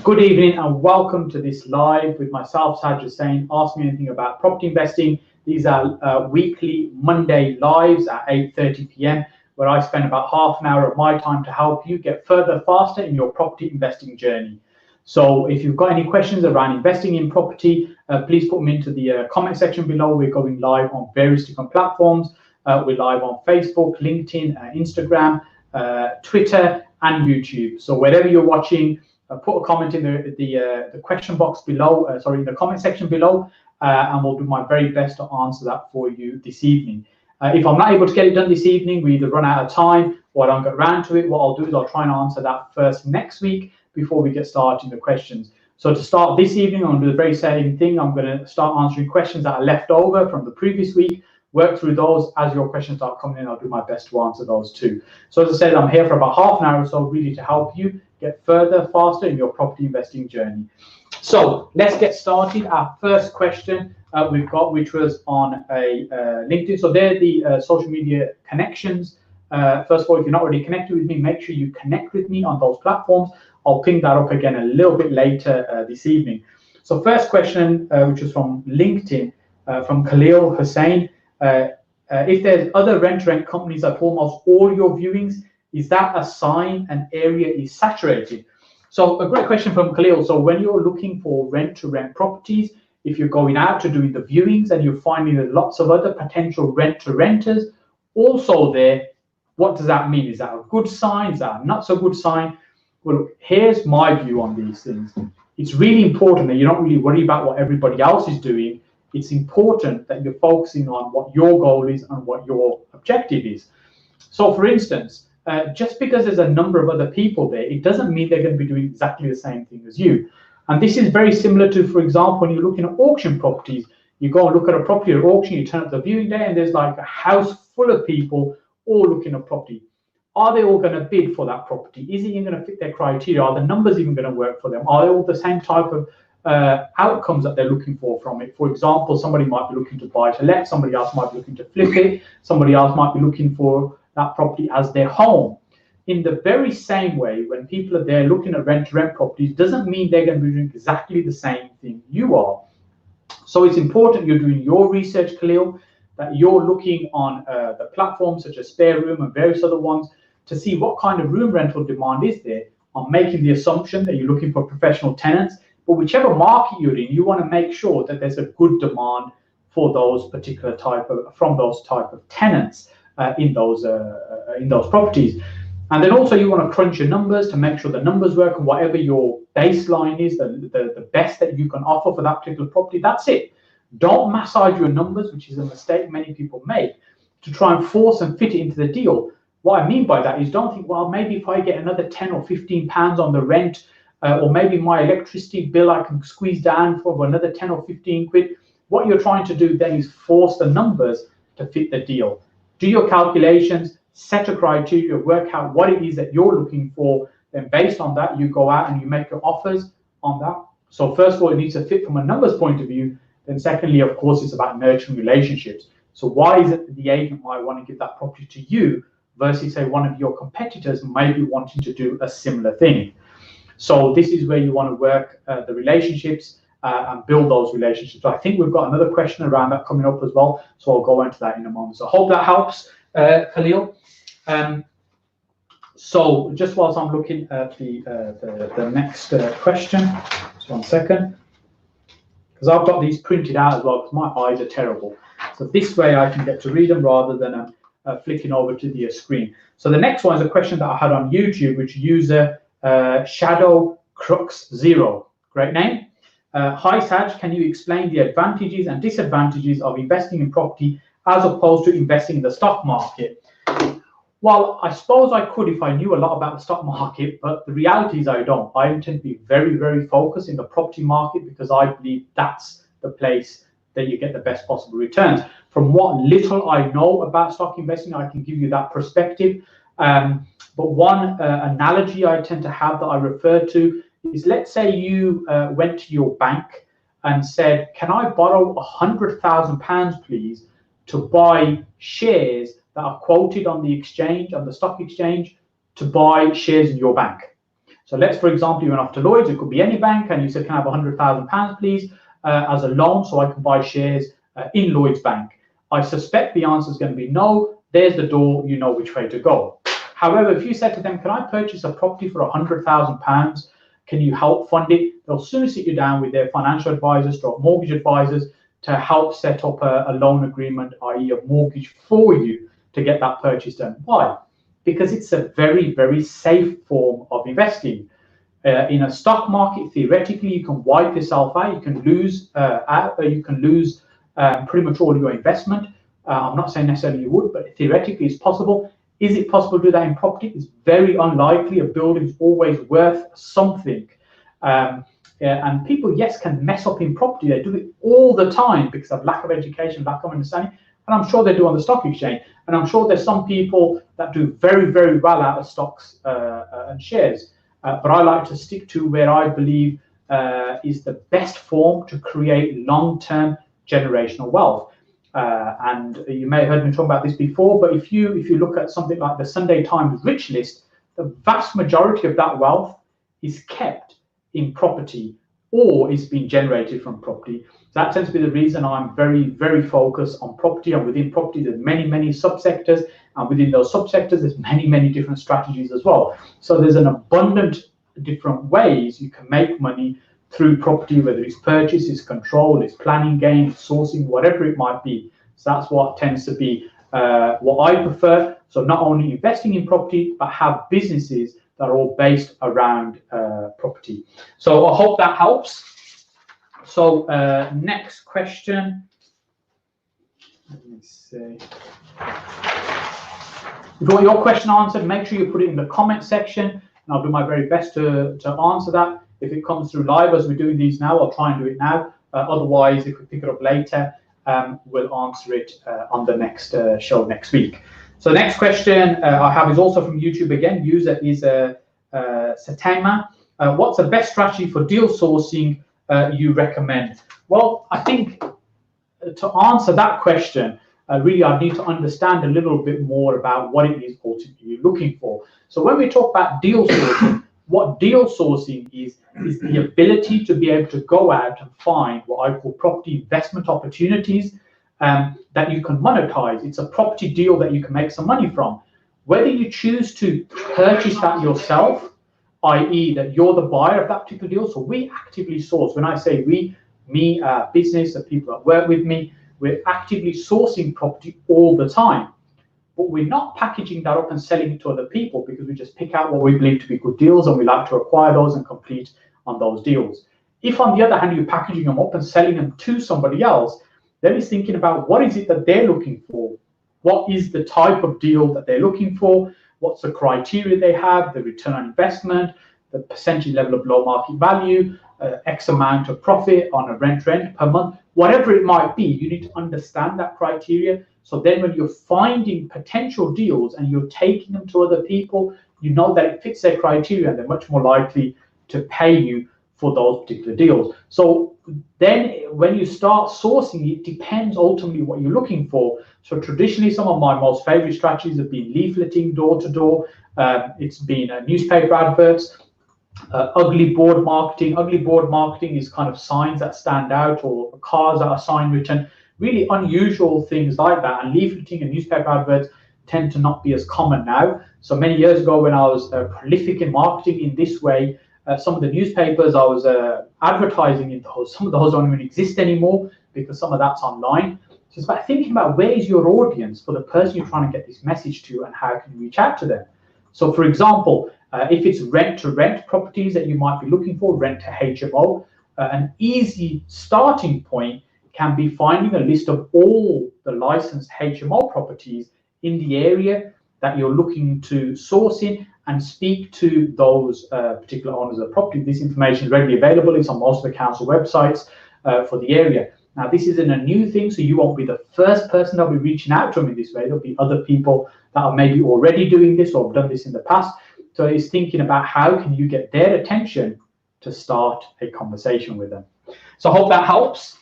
Good evening and welcome to this live with myself, Saj Hussain. Ask me anything about property investing. These are weekly Monday lives at 8:30 p.m. where I spend about half an hour of my time to help you get further faster in your property investing journey. So if you've got any questions around investing in property, please put them into the comment section below. We're going live on various different platforms. We're live on Facebook, LinkedIn, Instagram, Twitter, and YouTube. So wherever you're watching, put a comment in the question box below, in the comment section below, and we'll do my very best to answer that for you this evening. If I'm not able to get it done this evening, we either run out of time or I don't get around to it. What I'll do is I'll try and answer that first next week before we get started in the questions. So to start this evening, I'm going to do the very same thing. I'm going to start answering questions that are left over from the previous week, work through those. As your questions start coming in, I'll do my best to answer those too. So as I said, I'm here for about half an hour or so, really to help you get further, faster in your property investing journey. So let's get started. Our first question we've got, which was on a LinkedIn. So they're the social media connections. First of all, if you're not already connected with me, make sure you connect with me on those platforms. I'll ping that up again a little bit later this evening. So first question, which was from LinkedIn, from Khalil Hussain. If there's other rent-to-rent companies at almost all your viewings, is that a sign an area is saturated? So a great question from Khalil. So when you're looking for rent-to-rent properties, if you're going out to doing the viewings and you're finding that lots of other potential rent-to-renters also there, what does that mean? Is that a good sign? Is that a not so good sign? Well, here's my view on these things. It's really important that you don't really worry about what everybody else is doing. It's important that you're focusing on what your goal is and what your objective is. So for instance, just because there's a number of other people there, it doesn't mean they're going to be doing exactly the same thing as you. And this is very similar to, for example, when you're looking at auction properties, you go and look at a property at auction, you turn up the viewing day and there's like a house full of people all looking at property. Are they all going to bid for that property? Is it even going to fit their criteria? Are the numbers even going to work for them? Are they all the same type of outcomes that they're looking for from it? For example, somebody might be looking to buy to let, somebody else might be looking to flip it, somebody else might be looking for that property as their home. In the very same way, when people are there looking at rent-to-rent properties, doesn't mean they're going to be doing exactly the same thing you are. So it's important you're doing your research, Khalil, that you're looking on the platforms such as Spare Room and various other ones to see what kind of room rental demand is there. I'm making the assumption that you're looking for professional tenants, but whichever market you're in, you want to make sure that there's a good demand for those particular type of tenants in those properties. And then also you want to crunch your numbers to make sure the numbers work, and whatever your baseline is, the best that you can offer for that particular property, that's it. Don't massage your numbers, which is a mistake many people make, to try and force and fit it into the deal. What I mean by that is don't think, well, maybe if I get another 10 or 15 pounds on the rent, or maybe my electricity bill I can squeeze down for another 10 or 15 quid. What you're trying to do then is force the numbers to fit the deal. Do your calculations, set a criteria, work out what it is that you're looking for. Then based on that, you go out and you make your offers on that. So first of all, it needs to fit from a numbers point of view. Then secondly, of course, it's about nurturing relationships. So why is it that the agent might want to give that property to you versus, say, one of your competitors may be wanting to do a similar thing? So this is where you want to work the relationships and build those relationships. So I think we've got another question around that coming up as well. So I'll go into that in a moment. So I hope that helps, Khalil. So just whilst I'm looking at the next question, just 1 second, because I've got these printed out as well, because my eyes are terrible. So this way I can get to read them rather than flicking over to the screen. So the next one is a question that I had on YouTube, which user Shadow Crux 0, great name. Hi Saj, can you explain the advantages and disadvantages of investing in property as opposed to investing in the stock market? Well, I suppose I could if I knew a lot about the stock market, but the reality is I don't. I intend to be very, very focused in the property market because I believe that's the place that you get the best possible returns. From what little I know about stock investing, I can give you that perspective. But one analogy I tend to have that I refer to is, let's say you went to your bank and said, can I borrow £100,000, please, to buy shares that are quoted on the exchange, on the stock exchange, to buy shares in your bank. So let's, for example, you went off to Lloyds, it could be any bank, and you said, can I have £100,000, please, as a loan so I can buy shares in Lloyds Bank? I suspect the answer is going to be no. There's the door, you know which way to go. However, if you said to them, can I purchase a property for £100,000? Can you help fund it? They'll soon sit you down with their financial advisors or mortgage advisors to help set up a loan agreement, i.e. a mortgage for you to get that purchase done. Why? Because it's a very, very safe form of investing. In a stock market, theoretically, you can wipe yourself out. You can lose pretty much all your investment. I'm not saying necessarily you would, but theoretically it's possible. Is it possible to do that in property? It's very unlikely. A building is always worth something. And people, yes, can mess up in property. They do it all the time because of lack of education, lack of understanding. And I'm sure they do on the stock exchange. And I'm sure there's some people that do very, very well out of stocks and shares. But I like to stick to where I believe is the best form to create long-term generational wealth. And you may have heard me talk about this before, but if you look at something like the Sunday Times Rich List, the vast majority of that wealth is kept in property or is being generated from property. So that tends to be the reason I'm very, very focused on property. And within property, there's many, many subsectors. And within those subsectors, there's many, many different strategies as well. So there's an abundant different ways you can make money through property, whether it's purchase, it's control, it's planning gains, sourcing, whatever it might be. So that's what tends to be what I prefer. So not only investing in property, but have businesses that are all based around property. So I hope that helps. So next question. Let me see. If you want your question answered, make sure you put it in the comment section, and I'll do my very best to answer that. If it comes through live, as we're doing these now, I'll try and do it now. Otherwise, if we pick it up later, we'll answer it on the next show next week. So the next question I have is also from YouTube again. User is Satama. What's the best strategy for deal sourcing you recommend? Well, I think to answer that question, really I need to understand a little bit more about what it is ultimately you're looking for. So when we talk about deal sourcing, what deal sourcing is the ability to be able to go out and find what I call property investment opportunities that you can monetize. It's a property deal that you can make some money from. Whether you choose to purchase that yourself, i.e. that you're the buyer of that particular deal. So we actively source. When I say we, me, business, the people that work with me, we're actively sourcing property all the time. But we're not packaging that up and selling it to other people, because we just pick out what we believe to be good deals and we like to acquire those and complete on those deals. If, on the other hand, you're packaging them up and selling them to somebody else, then it's thinking about what is it that they're looking for? What is the type of deal that they're looking for? What's the criteria they have, the return on investment, the percentage level of below market value, X amount of profit on a rent per month, whatever it might be. You need to understand that criteria. So then when you're finding potential deals and you're taking them to other people, you know that it fits their criteria and they're much more likely to pay you for those particular deals. So then when you start sourcing, it depends ultimately what you're looking for. So traditionally, some of my most favorite strategies have been leafleting door to door. It's been newspaper adverts, ugly board marketing. Ugly board marketing is kind of signs that stand out or cars that are sign written, really unusual things like that. And leafleting and newspaper adverts tend to not be as common now. So many years ago, when I was prolific in marketing in this way, some of the newspapers I was advertising in those, some of those don't even exist anymore because some of that's online. So it's about thinking about where is your audience for the person you're trying to get this message to and how can you reach out to them. So for example, if it's rent-to-rent properties that you might be looking for, rent to HMO, an easy starting point can be finding a list of all the licensed HMO properties in the area that you're looking to source in and speak to those particular owners of the property. This information is readily available. It's on most of the council websites for the area. Now, this isn't a new thing, so you won't be the first person that'll be reaching out to them in this way. There'll be other people that are maybe already doing this or have done this in the past. So it's thinking about how can you get their attention to start a conversation with them. So I hope that helps.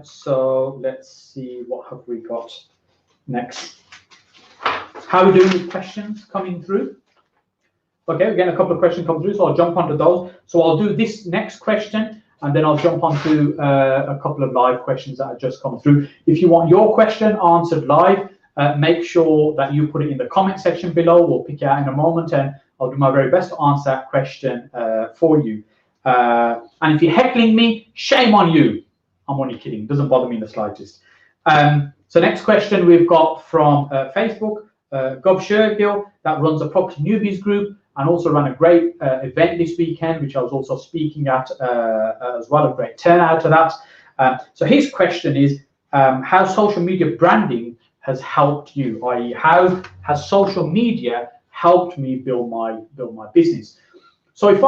So let's see, what have we got next? How are we doing with questions coming through? Okay, we're getting a couple of questions come through, so I'll jump onto those. So I'll do this next question, and then I'll jump onto a couple of live questions that have just come through. If you want your question answered live, make sure that you put it in the comment section below. We'll pick it out in a moment, and I'll do my very best to answer that question for you. And if you're heckling me, shame on you. I'm only kidding. It doesn't bother me in the slightest. So next question we've got from Facebook, Gov Shergill, that runs a property newbies group and also ran a great event this weekend, which I was also speaking at as well, a great turnout to that. So his question is, how social media branding has helped you, i.e. how has social media helped me build my business? So if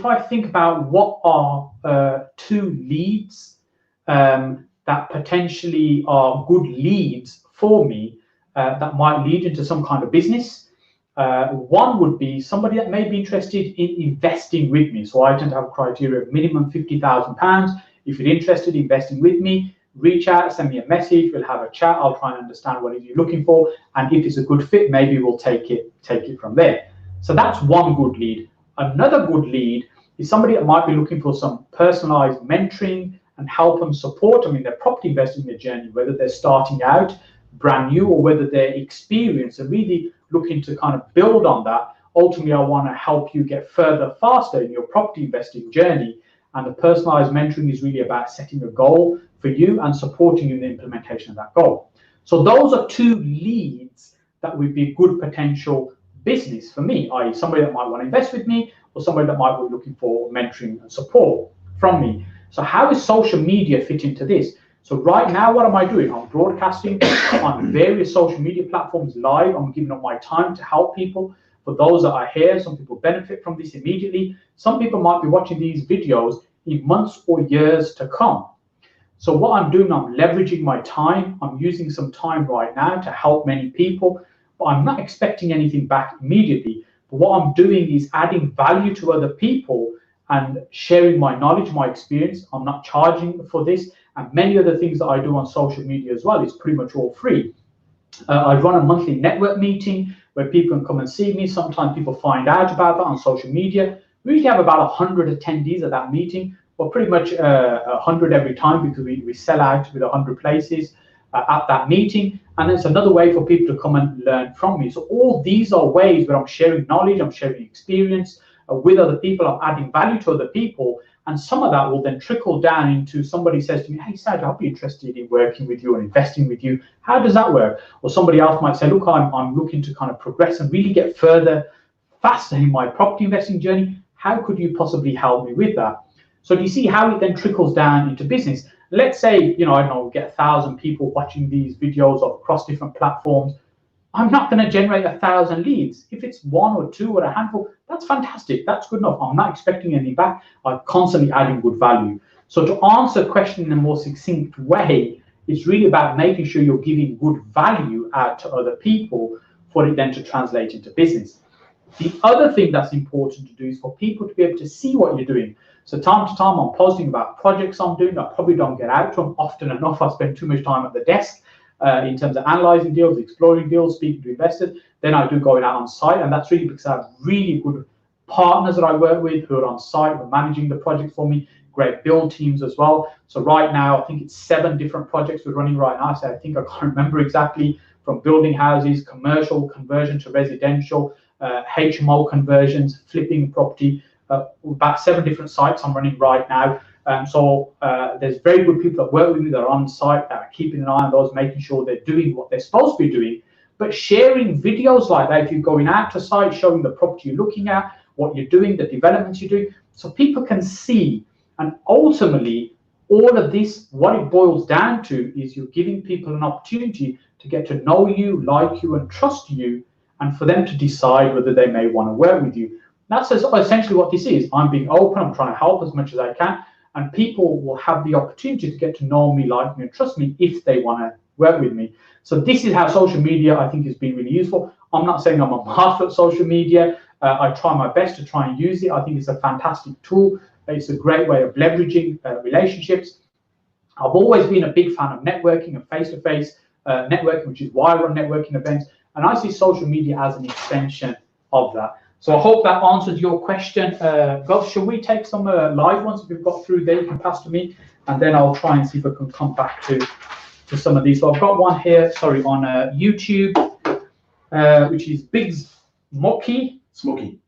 I think about what are 2 leads that potentially are good leads for me that might lead into some kind of business, one would be somebody that may be interested in investing with me. So I tend to have a criteria of minimum £50,000. If you're interested in investing with me, reach out, send me a message, we'll have a chat, I'll try and understand what it is you're looking for, and if it's a good fit, maybe we'll take it from there. So that's one good lead. Another good lead is somebody that might be looking for some personalized mentoring and help them, support them in their property investing journey, whether they're starting out brand new or whether they're experienced and really looking to kind of build on that. Ultimately, I want to help you get further faster in your property investing journey. And the personalized mentoring is really about setting a goal for you and supporting you in the implementation of that goal. So those are 2 leads that would be good potential business for me, i.e. somebody that might want to invest with me or somebody that might be looking for mentoring and support from me. So how is social media fit into this? So right now, what am I doing? I'm broadcasting on various social media platforms live. I'm giving up my time to help people. For those that are here, some people benefit from this immediately. Some people might be watching these videos in months or years to come. So what I'm doing, I'm leveraging my time. I'm using some time right now to help many people, but I'm not expecting anything back immediately. But what I'm doing is adding value to other people and sharing my knowledge, my experience. I'm not charging for this. And many other things that I do on social media as well is pretty much all free. I run a monthly network meeting where people can come and see me. Sometimes people find out about that on social media. We usually have about 100 attendees at that meeting, or pretty much 100 every time, because we sell out with 100 places at that meeting. And it's another way for people to come and learn from me. So all these are ways where I'm sharing knowledge, I'm sharing experience with other people, I'm adding value to other people. And some of that will then trickle down into somebody says to me, hey, Saj, I'll be interested in working with you and investing with you. How does that work? Or somebody else might say, look, I'm looking to kind of progress and really get further, faster in my property investing journey. How could you possibly help me with that? So do you see how it then trickles down into business? Let's say, I don't know, we get 1,000 people watching these videos across different platforms. I'm not going to generate 1,000 leads. If it's 1 or 2 or a handful, that's fantastic. That's good enough. I'm not expecting any back. I'm constantly adding good value. So to answer the question in a more succinct way, it's really about making sure you're giving good value out to other people for it then to translate into business. The other thing that's important to do is for people to be able to see what you're doing. So time to time, I'm posting about projects I'm doing. I probably don't get out to them often enough. I spend too much time at the desk. In terms of analyzing deals, exploring deals, speaking to investors. Then I do going out on site, and that's really because I have really good partners that I work with who are on site, who are managing the project for me, great build teams as well. So right now, I think it's 7 different projects we're running right now. So I think I can't remember exactly, from building houses, commercial conversion to residential, HMO conversions, flipping property, about 7 different sites I'm running right now. So there's very good people that work with me that are on site, that are keeping an eye on those, making sure they're doing what they're supposed to be doing. But sharing videos like that, if you're going out to site, showing the property you're looking at, what you're doing, the developments you're doing, so people can see. And ultimately, all of this, what it boils down to is you're giving people an opportunity to get to know you, like you, and trust you, and for them to decide whether they may want to work with you. That's essentially what this is. I'm being open, I'm trying to help as much as I can. And people will have the opportunity to get to know me, like me, and trust me if they want to work with me. So this is how social media, I think, has been really useful. I'm not saying I'm a master at social media. I try my best to try and use it. I think it's a fantastic tool. It's a great way of leveraging relationships. I've always been a big fan of networking and face-to-face networking, which is why I run networking events. And I see social media as an extension of that. So I hope that answers your question. Gus, shall we take some live ones that we've got through there? You can pass to me, and then I'll try and see if I can come back to some of these. So I've got one here, sorry, on YouTube, which is Big Smoky, sorry,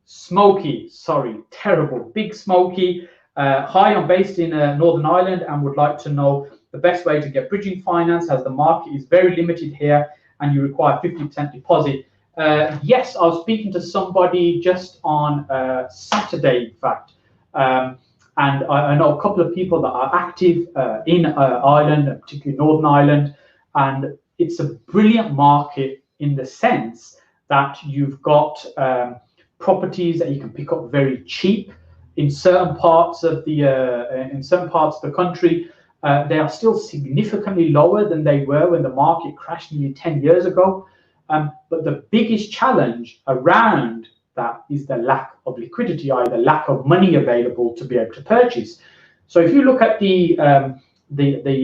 terrible. Big Smoky. Hi, I'm based in Northern Ireland and would like to know the best way to get bridging finance as the market is very limited here and you require 50% deposit. Yes, I was speaking to somebody just on Saturday, in fact, and I know a couple of people that are active in Ireland, particularly Northern Ireland, and it's a brilliant market in the sense that you've got properties that you can pick up very cheap in certain parts of the country. They are still significantly lower than they were when the market crashed nearly 10 years ago. But the biggest challenge around that is the lack of liquidity, i.e. the lack of money available to be able to purchase. So if you look at the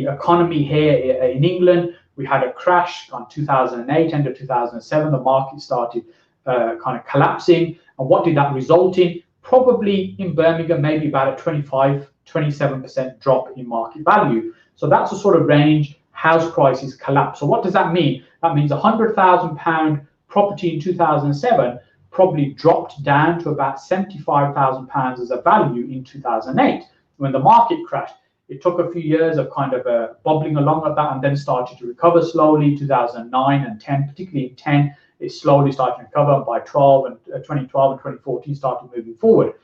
economy here in England, we had a crash on 2008, end of 2007, the market started kind of collapsing. And what did that result in? Probably in Birmingham, maybe about a 27% drop in market value. So that's the sort of range house prices collapse. So what does that mean? That means £100,000 property in 2007 probably dropped down to about £75,000 as a value in 2008 when the market crashed. It took a few years of kind of bubbling along with that and then started to recover slowly. 2009 and 10, particularly in 10, it slowly started to recover, and by 2012 and 2014 started moving forward.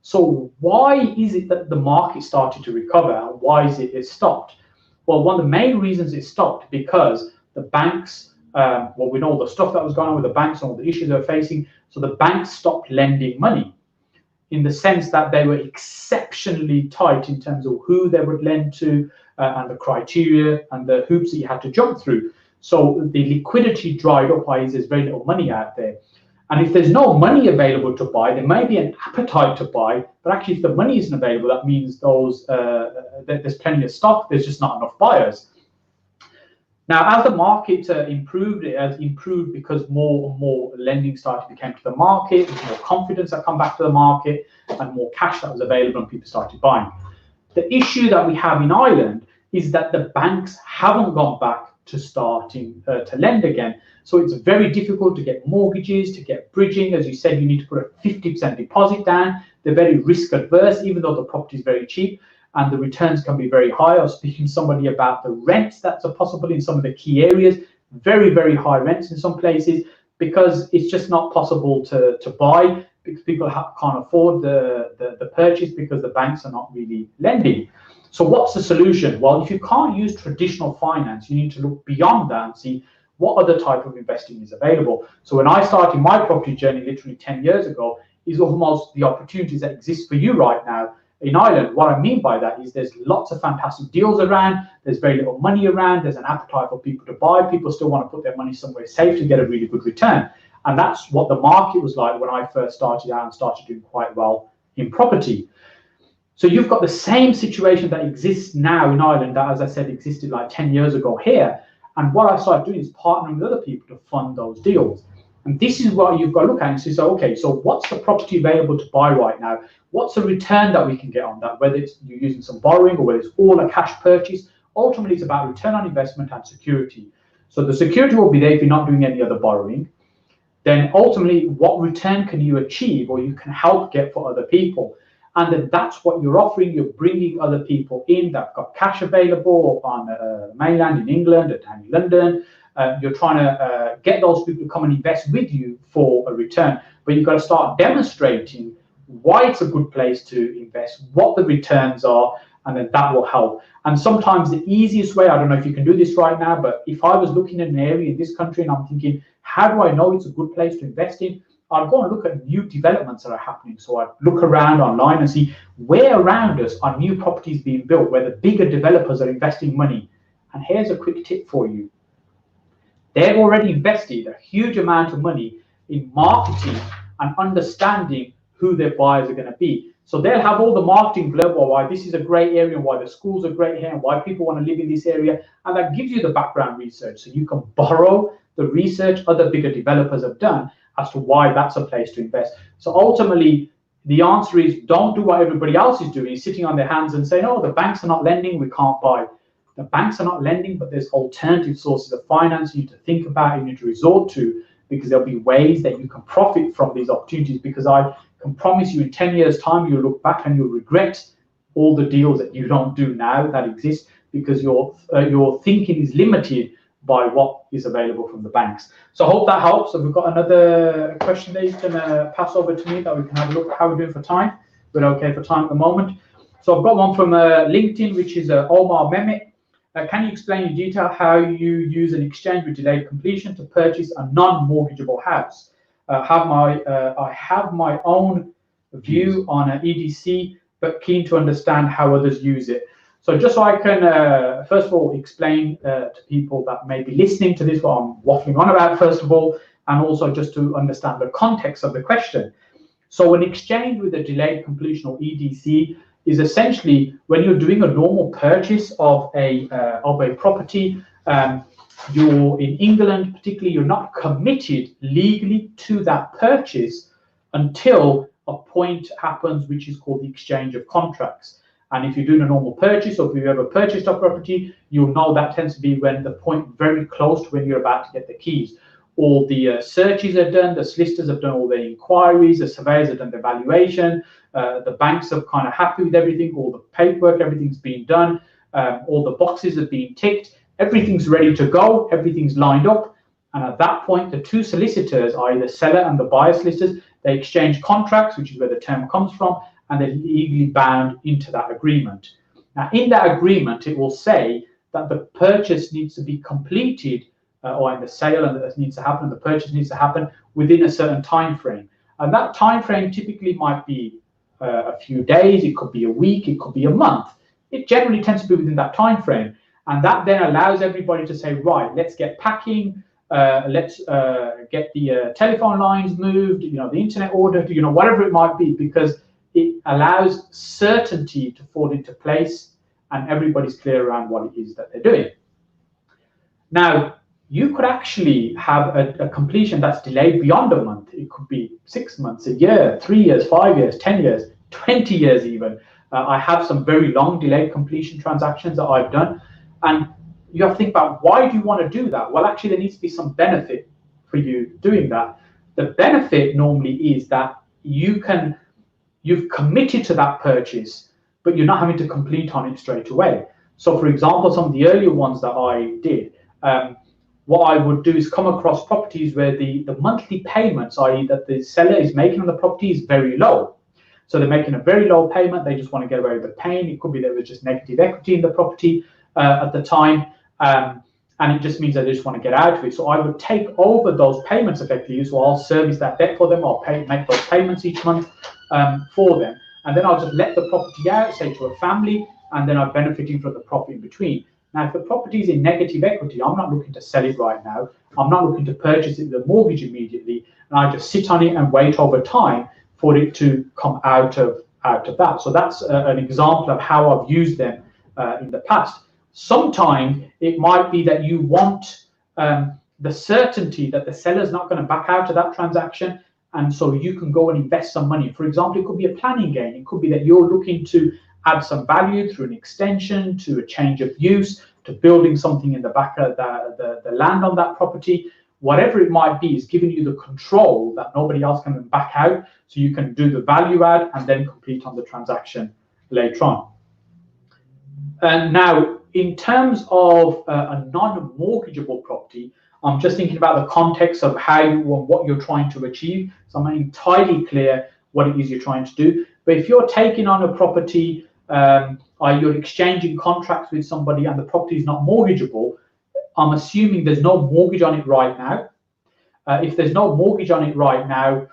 So why is it that the market started to recover, and why is it stopped? Well, one of the main reasons it stopped because the banks, well, we know all the stuff that was going on with the banks and all the issues they were facing, so the banks stopped lending money in the sense that they were exceptionally tight in terms of who they would lend to and the criteria and the hoops that you had to jump through. So the liquidity dried up, i.e. there's very little money out there. And if there's no money available to buy, there may be an appetite to buy, but actually if the money isn't available, that means there's plenty of stock, there's just not enough buyers. Now, as the market improved, it has improved because more and more lending started to come to the market, there's more confidence that come back to the market, and more cash that was available and people started buying. The issue that we have in Ireland is that the banks haven't gone back to starting to lend again. So it's very difficult to get mortgages, to get bridging. As you said, you need to put a 50% deposit down. They're very risk adverse, even though the property is very cheap and the returns can be very high. I was speaking to somebody about the rents that are possible in some of the key areas, very, very high rents in some places, because it's just not possible to buy, because people can't afford the purchase because the banks are not really lending. So what's the solution? Well, if you can't use traditional finance, you need to look beyond that and see what other type of investing is available. So when I started my property journey literally 10 years ago, is almost the opportunities that exist for you right now in Ireland. What I mean by that is there's lots of fantastic deals around, there's very little money around, there's an appetite for people to buy, people still want to put their money somewhere safe to get a really good return. And that's what the market was like when I first started out and started doing quite well in property. So you've got the same situation that exists now in Ireland that, as I said, existed like 10 years ago here. And what I started doing is partnering with other people to fund those deals. And this is what you've got to look at and say, so, okay, so what's the property available to buy right now? What's the return that we can get on that, whether it's you're using some borrowing or whether it's all a cash purchase? Ultimately, it's about return on investment and security. So the security will be there if you're not doing any other borrowing. Then ultimately, what return can you achieve or you can help get for other people? And then that's what you're offering. You're bringing other people in that got cash available on the mainland in England and in London. You're trying to get those people to come and invest with you for a return. But you've got to start demonstrating why it's a good place to invest, what the returns are, and then that will help. And sometimes the easiest way, I don't know if you can do this right now, but if I was looking at an area in this country and I'm thinking, how do I know it's a good place to invest in? I'd go and look at new developments that are happening. So I'd look around online and see where around us are new properties being built, where the bigger developers are investing money. And here's a quick tip for you. They've already invested a huge amount of money in marketing and understanding who their buyers are going to be. So they'll have all the marketing blurb or why this is a great area, why the schools are great here, and why people want to live in this area. And that gives you the background research. So you can borrow the research other bigger developers have done. as to why that's a place to invest. So ultimately, the answer is don't do what everybody else is doing, sitting on their hands and saying, oh, the banks are not lending, we can't buy. The banks are not lending, but there's alternative sources of finance you need to think about, you need to resort to, because there'll be ways that you can profit from these opportunities. Because I can promise you in 10 years' time, you'll look back and you'll regret all the deals that you don't do now that exist, because your thinking is limited by what is available from the banks. So I hope that helps. So we've got another question there you can pass over to me that we can have a look at how we're doing for time. We're okay for time at the moment. So I've got one from LinkedIn, which is 09Mar 20. Can you explain in detail how you use an exchange with delayed completion to purchase a non-mortgageable house? I have my own view on an EDC, but keen to understand how others use it. So just so I can, first of all, explain to people that may be listening to this, what I'm waffling on about, first of all, and also just to understand the context of the question. So an exchange with a delayed completion, or EDC, is essentially when you're doing a normal purchase of a property. You're in England, particularly, you're not committed legally to that purchase until a point happens, which is called the exchange of contracts. And if you're doing a normal purchase, or if you've ever purchased a property, you'll know that tends to be when the point very close to when you're about to get the keys. All the searches are done, the solicitors have done all their inquiries, the surveyors have done the valuation, the banks are kind of happy with everything, all the paperwork, everything's been done, all the boxes have been ticked, everything's ready to go, everything's lined up. And at that point, the two solicitors, i.e. the seller and the buyer solicitors, they exchange contracts, which is where the term comes from, and they're legally bound into that agreement. Now, in that agreement, it will say that the purchase needs to be completed, or in the sale, and that needs to happen, the purchase needs to happen within a certain time frame. And that time frame typically might be a few days, it could be a week, it could be a month. It generally tends to be within that time frame. And that then allows everybody to say, right, let's get packing, let's get the telephone lines moved, the internet ordered, whatever it might be, because it allows certainty to fall into place and everybody's clear around what it is that they're doing. Now, you could actually have a completion that's delayed beyond a month. It could be 6 months, a year, 3 years, 5 years, 10 years, 20 years even. I have some very long delayed completion transactions that I've done. And you have to think about, why do you want to do that? Well, actually, there needs to be some benefit for you doing that. The benefit normally is that you've committed to that purchase, but you're not having to complete on it straight away. So, for example, some of the earlier ones that I did, what I would do is come across properties where the monthly payments, i.e. that the seller is making on the property, is very low. So they're making a very low payment, they just want to get away with the pain. It could be that there was just negative equity in the property at the time, and it just means that they just want to get out of it. So I would take over those payments effectively, so I'll service that debt for them, I'll make those payments each month for them, and then I'll just let the property out, say to a family, and then I'm benefiting from the profit in between. Now, if the property is in negative equity, I'm not looking to sell it right now. I'm not looking to purchase it with a mortgage immediately, and I just sit on it and wait over time for it to come out of that. So that's an example of how I've used them in the past. Sometimes it might be that you want the certainty that the seller's not going to back out of that transaction, and so you can go and invest some money. For example, it could be a planning gain. It could be that you're looking to add some value through an extension, to a change of use, to building something in the back of the land on that property. Whatever it might be is giving you the control that nobody else can back out, so you can do the value add and then complete on the transaction later on. And now, in terms of a non-mortgageable property, I'm just thinking about the context of how you and what you're trying to achieve. So I'm not entirely clear what it is you're trying to do. But if you're taking on a property, you're exchanging contracts with somebody and the property is not mortgageable, I'm assuming there's no mortgage on it right now. If there's no mortgage on it right now,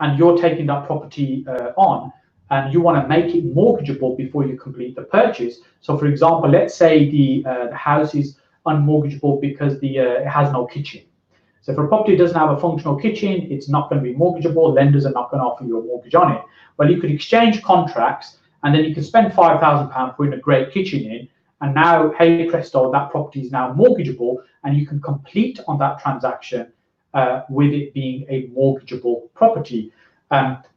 and you're taking that property on, and you want to make it mortgageable before you complete the purchase. So, for example, let's say the house is unmortgageable because it has no kitchen. So if a property doesn't have a functional kitchen, it's not going to be mortgageable. Lenders are not going to offer you a mortgage on it. Well, you could exchange contracts, and then you can spend £5,000 putting a great kitchen in, and now, hey presto, that property is now mortgageable, and you can complete on that transaction with it being a mortgageable property.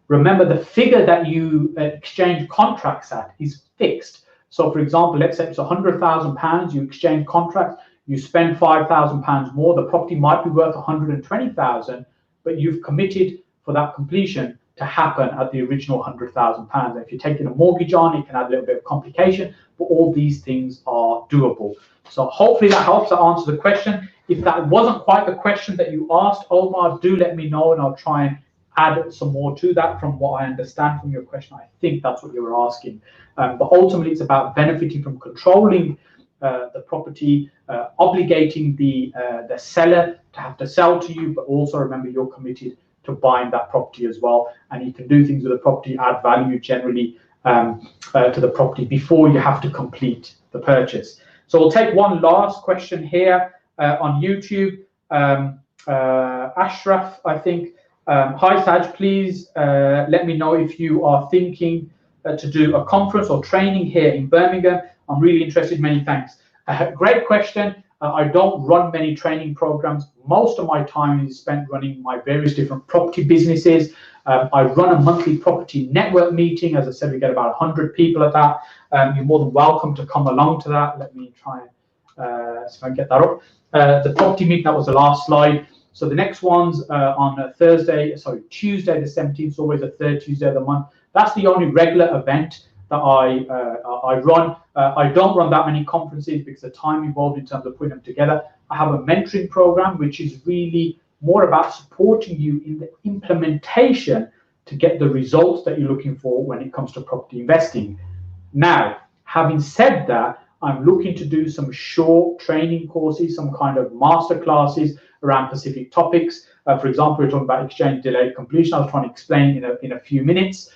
Remember, the figure that you exchange contracts at is fixed. So, for example, let's say it's £100,000, you exchange contracts, you spend £5,000 more, the property might be worth 120,000, but you've committed for that completion to happen at the original £100,000. If you're taking a mortgage on, it can add a little bit of complication, but all these things are doable. So hopefully that helps to answer the question. If that wasn't quite the question that you asked, Omar, do let me know and I'll try and add some more to that from what I understand from your question. I think that's what you were asking. But ultimately, it's about benefiting from controlling the property, obligating the seller to have to sell to you, but also remember you're committed to buying that property as well. And you can do things with the property, add value generally to the property before you have to complete the purchase. So we'll take one last question here on YouTube. Ashraf, I think. Hi Saj, please let me know if you are thinking to do a conference or training here in Birmingham. I'm really interested. Many thanks. Great question. I don't run many training programs. Most of my time is spent running my various different property businesses. I run a monthly property network meeting. As I said, we get about 100 people at that. You're more than welcome to come along to that. Let me try and see if I can get that up. The property meeting, that was the last slide. So the next one's on Tuesday the 17th, always the third Tuesday of the month. That's the only regular event that I run. I don't run that many conferences because the time involved in terms of putting them together. I have a mentoring program, which is really more about supporting you in the implementation to get the results that you're looking for when it comes to property investing. Now, having said that, I'm looking to do some short training courses, some kind of master classes around specific topics. For example, we're talking about exchange delayed completion. I was trying to explain in a few minutes,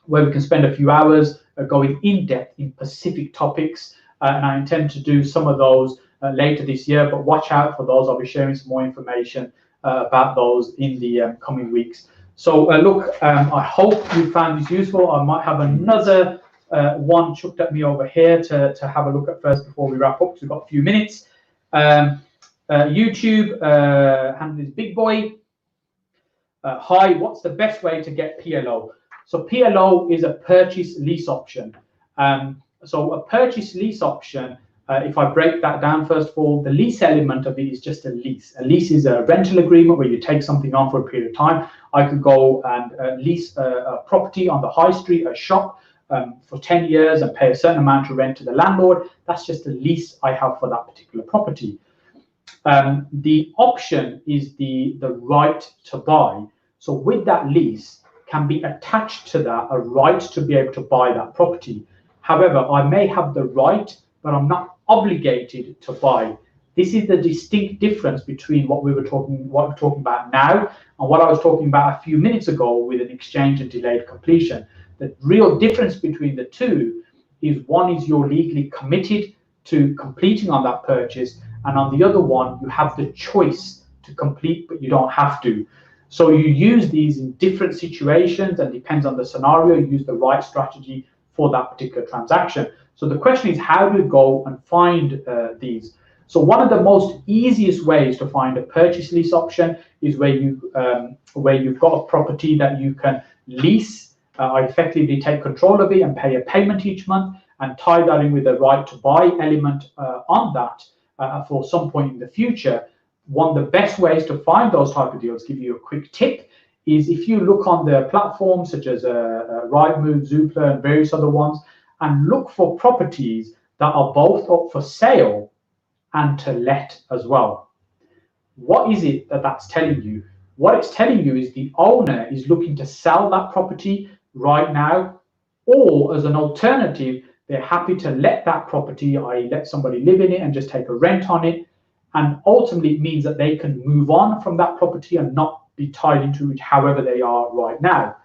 where we can spend a few hours going in depth in specific topics. And I intend to do some of those later this year, but watch out for those. I'll be sharing some more information about those in the coming weeks. So look, I hope you found this useful. I might have another one chucked at me over here to have a look at first before we wrap up, because we've got a few minutes. YouTube, handle is Big Boy. Hi, what's the best way to get PLO? So PLO is a purchase lease option. So a purchase lease option, if I break that down, first of all, the lease element of it is just a lease. A lease is a rental agreement where you take something on for a period of time. I could go and lease a property on the high street, a shop, for 10 years and pay a certain amount of rent to the landlord. That's just a lease I have for that particular property. The option is the right to buy. So with that lease can be attached to that a right to be able to buy that property. However, I may have the right, but I'm not obligated to buy. This is the distinct difference between what we're talking about now and what I was talking about a few minutes ago with an exchange and delayed completion. The real difference between the two is one is you're legally committed to completing on that purchase, and on the other one, you have the choice to complete, but you don't have to. So you use these in different situations, and depends on the scenario, you use the right strategy for that particular transaction. So the question is, how do you go and find these? So one of the most easiest ways to find a purchase lease option is where you've got a property that you can lease. I effectively take control of it and pay a payment each month and tie that in with the right to buy element on that for some point in the future. One of the best ways to find those type of deals, give you a quick tip, is if you look on the platforms such as Rightmove, Zoopla, and various other ones, and look for properties that are both up for sale and to let as well. What is it that's telling you? What it's telling you is the owner is looking to sell that property right now, or as an alternative, they're happy to let that property, i.e. let somebody live in it and just take a rent on it. And ultimately it means that they can move on from that property and not be tied into it however they are right now.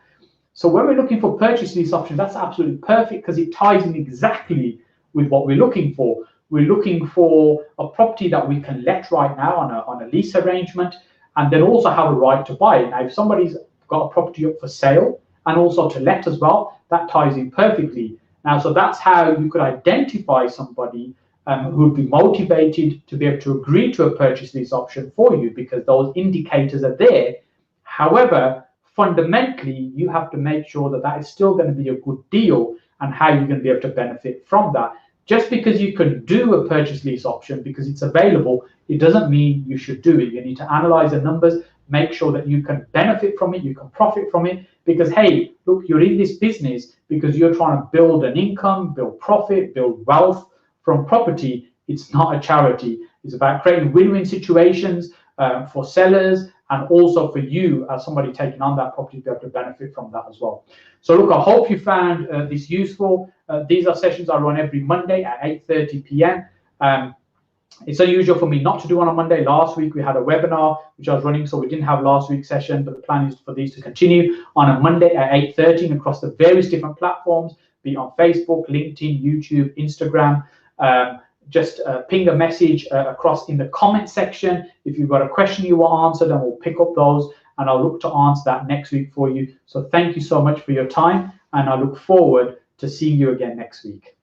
So when we're looking for purchase lease options, that's absolutely perfect because it ties in exactly with what we're looking for. We're looking for a property that we can let right now on a lease arrangement, and then also have a right to buy it. Now, if somebody's got a property up for sale and also to let as well, that ties in perfectly. Now, so that's how you could identify somebody who would be motivated to be able to agree to a purchase lease option for you, because those indicators are there. However, fundamentally, you have to make sure that that is still going to be a good deal and how you're going to be able to benefit from that. Just because you can do a purchase lease option because it's available, it doesn't mean you should do it. You need to analyze the numbers, make sure that you can benefit from it, you can profit from it, because hey, look, you're in this business because you're trying to build an income, build profit, build wealth from property. It's not a charity. It's about creating win-win situations for sellers, and also for you as somebody taking on that property to be able to benefit from that as well. So look, I hope you found this useful. These are sessions I run every Monday at 8:30 p.m. It's unusual for me not to do on a Monday. Last week we had a webinar which I was running, so we didn't have last week's session, but the plan is for these to continue on a Monday at 8:30 and across the various different platforms, be it on Facebook, LinkedIn, YouTube, Instagram. Just ping a message across in the comment section if you've got a question you want answered, and we'll pick up those and I'll look to answer that next week for you. So thank you so much for your time, and I look forward to seeing you again next week.